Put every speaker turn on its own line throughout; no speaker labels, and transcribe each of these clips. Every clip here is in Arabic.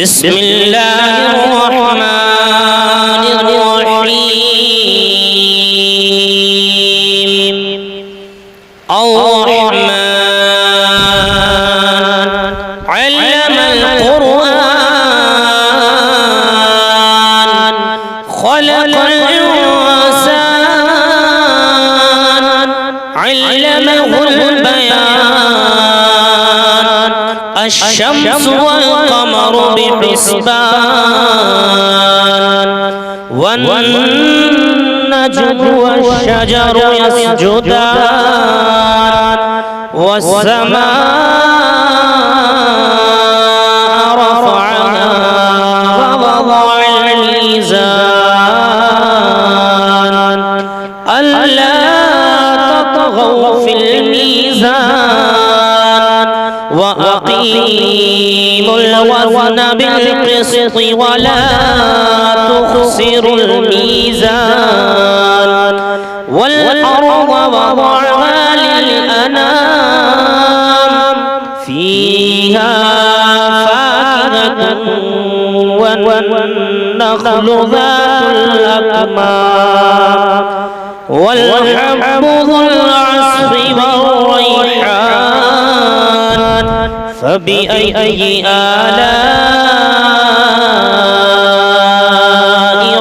بسم الله الرحمن الرحيم الرحمن علم القرآن خلق الإنسان علمه البيان الشمس والقمر بحسبان والنجم والشجر يسجدان والسماء رفعها ووضع الميزان ألا تطغوا في الميزان وأقيموا الوزن بالقسط ولا تخسروا الميزان والأرض وضعها للأنام فيها فاكهة والنخل ذات الأكمام والحب ذو العصف والريحان فبأي آلاء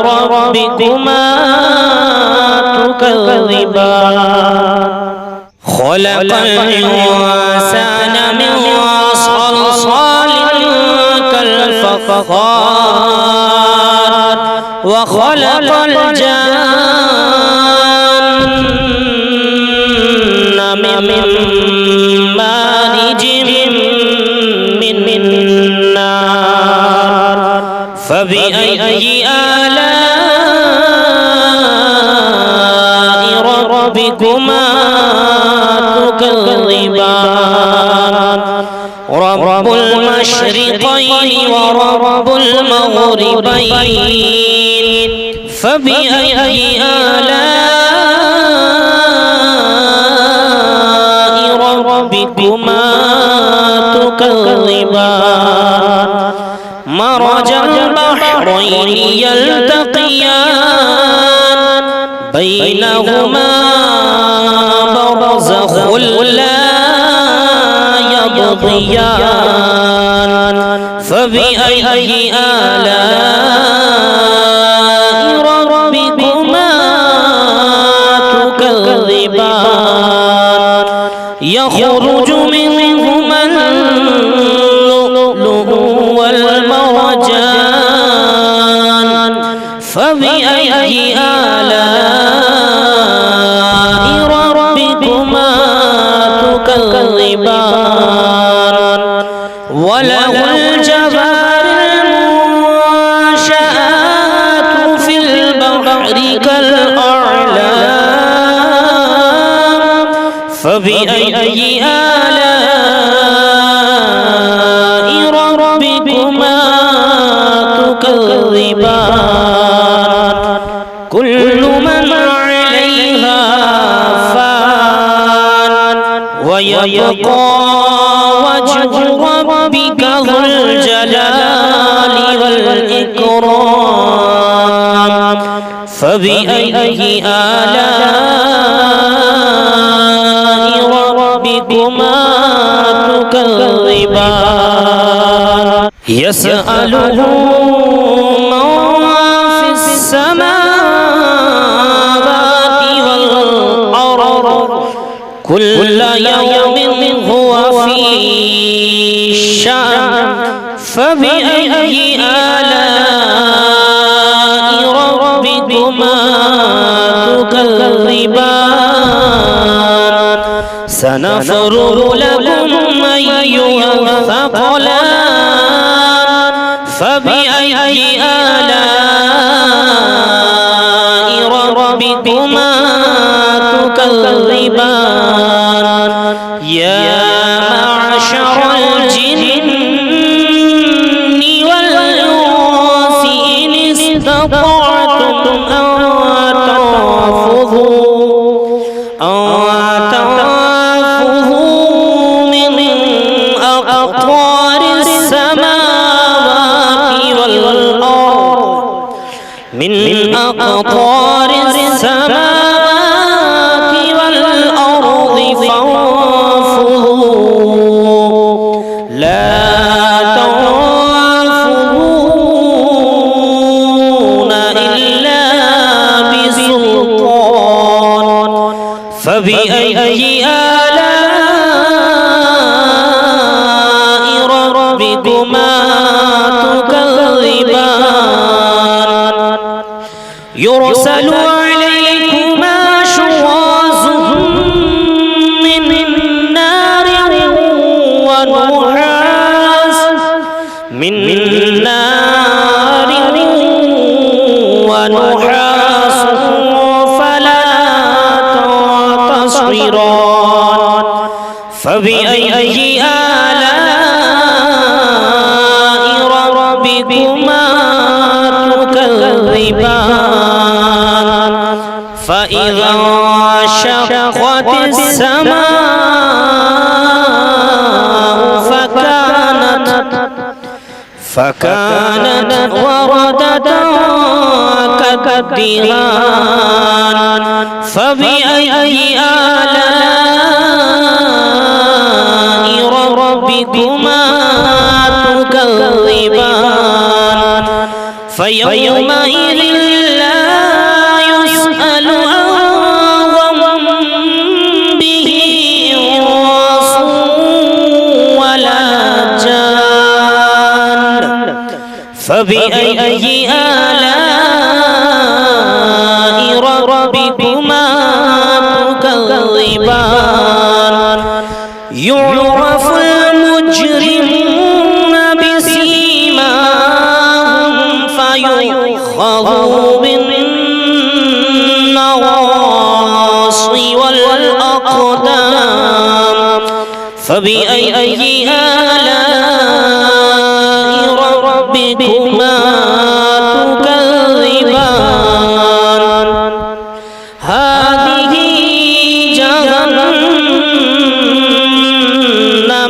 ربكما تكذبان خلق الإنسان من صلصال كالفخار وخلق الجن من مارج من نار فبأي آلاء ربكما تكذبان رب المشرقين ورب المغربين فبأي آلاء ربكما تكذبان مرج البحرين يلتقيان بينهما برزخ لا يبغيان فبأي آلاء ربكما تكذبان يخرج منهما اللؤلؤ والمرجان فبأي آلاء ربكما تكذبان وله الجوار المنشآت في البحر كالأعلام فبأي آلاء ربكما تكذبان كل من عليها فان ويبقى وجه ربك ذو الجلال والإكرام فبأي آلاء ربكما تكذبان يسأله من في السماوات والأرض كل يوم هو في شأن فبأي آلاء ربكما تكذبان سنفرغ لكم أيها الثقلان فبأي آلاء ربكما تكذبان يا معشر الجن والإنس إن استطعتم أن تنفذوا من أقطار السماوات من أقطار السماوات والأرض فانفذوا لا تنفذون إلا بسلطان فبأي آلاء ربكما تكذبان يرسل عليكما شواظ من نار ونحاس فلا تنتصران فبأي آلاء ربكما تكذبان فإذا انشقت السماء فكانت وردة كالدهان فبأي آلاء ربكما تكذبان فيومئذ لا يسأل عن ذنبه انس ولا جان فبأي آلاء ربكما تكذبان يعرف المجرمون بسيماهم فيؤخذوا بالنواصي والأقدام فبأي آلاء ربكما تكذبان هذه جهنم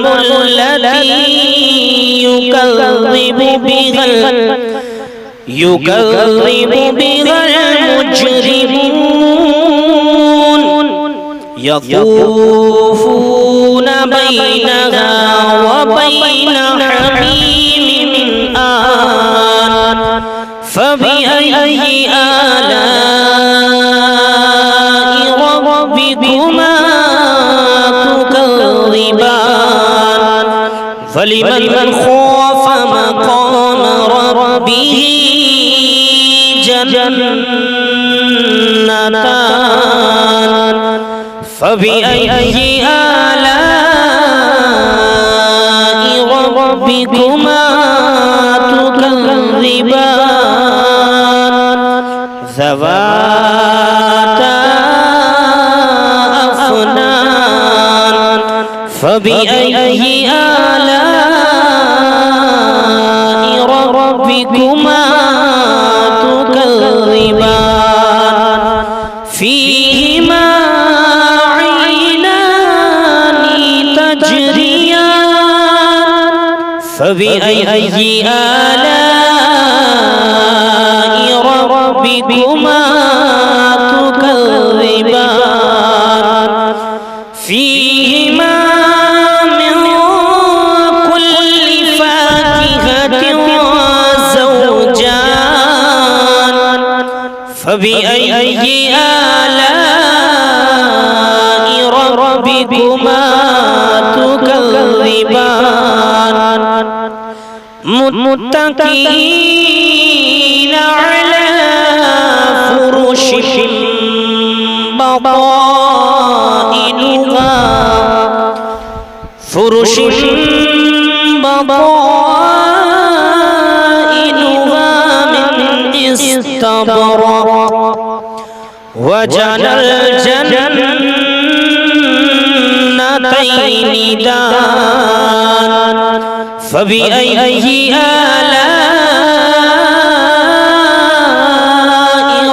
التي يكذب بها المجرمون يطوفون بينها وبين حميم آن فبأي آلاء ربكما تكذبان فلمن خاف مقام ربه جنتان فبأي آلاء ربكما تكذبان ذواتا أفنان فبأي آلاء ربكما تكذبان فيهما عينان تجريان فبأي آلاء ربكما تكذبان فيهما من كل فاكهة زوجان فبأي آلاء ربكما تكذبان متكئين على فرش بطائنها من استبرق وجنى الجنتين دان فبأي آلاء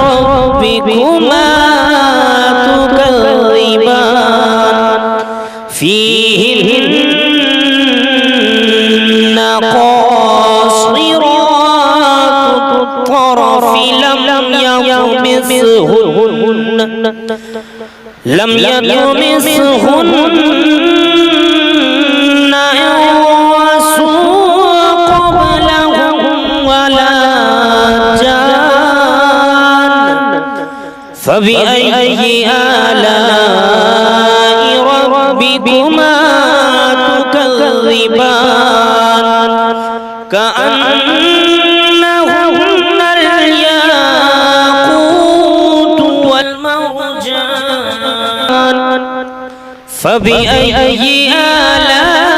ربكما تكذبان فيهن قاصرات الطرف لم يطمسهن لم يطمسهن إنس قبلهم ولا جان فبأي آلاء ربكما تكذبان كأنهن الياقوت والمرجان فبأي آلاء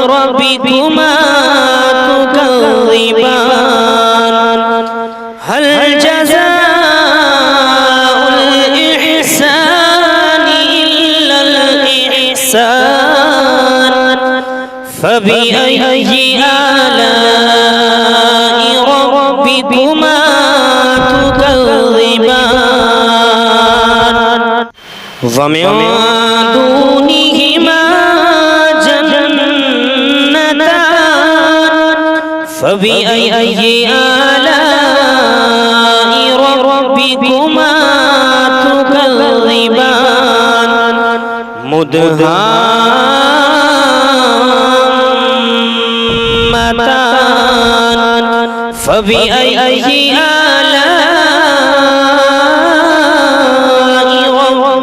ربكما تكذبان هل جزاء الإحسان إلا الإحسان فبأي آلاء ربكما تكذبان ومن دونهما جنتان فبأي آلاء ربكما تكذبان مدهامتان فبأي آلاء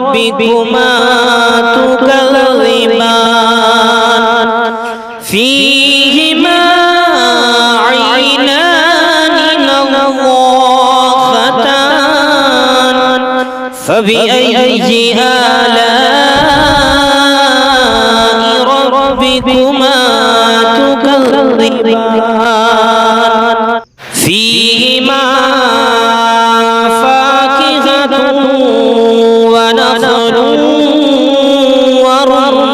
ربكما تكذبان فيهما عينان نضاختان فبأي آلاء ربكما تكذبان فيهما فاكهة ونخل ورمان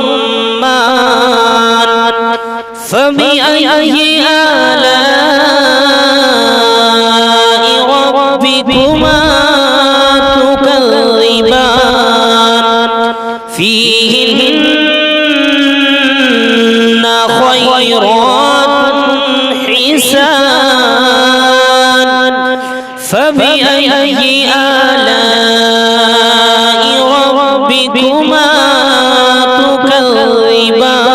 فبأي آلاء ربكما تكذبان فيهن خيرات حسان فبأي آلاء ربكما تكذبان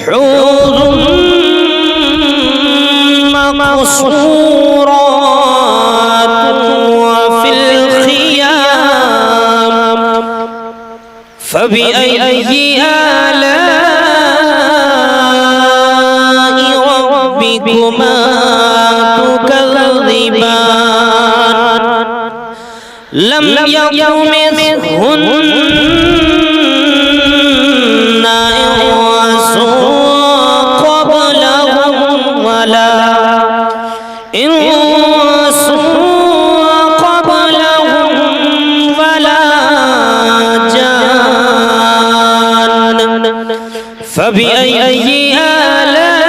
حور مقصورات وفي الخيام فبأي آلاء ربكما تكذبان لم يطمثهن إنس قبلهم ولا جان فبأي آلاء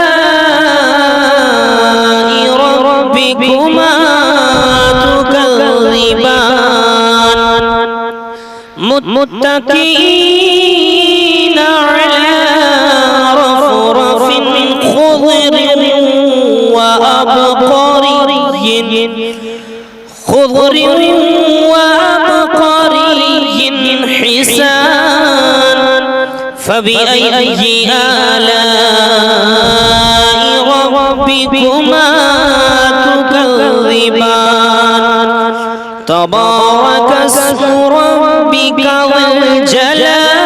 ربكما تكذبان متكئين على رفرف خضر وأبقري حسان فبأي آلاء ربكما تكذبان تبارك اسم ربك ذو الجلال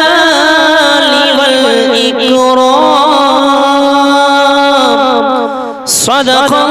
والإكرام صدق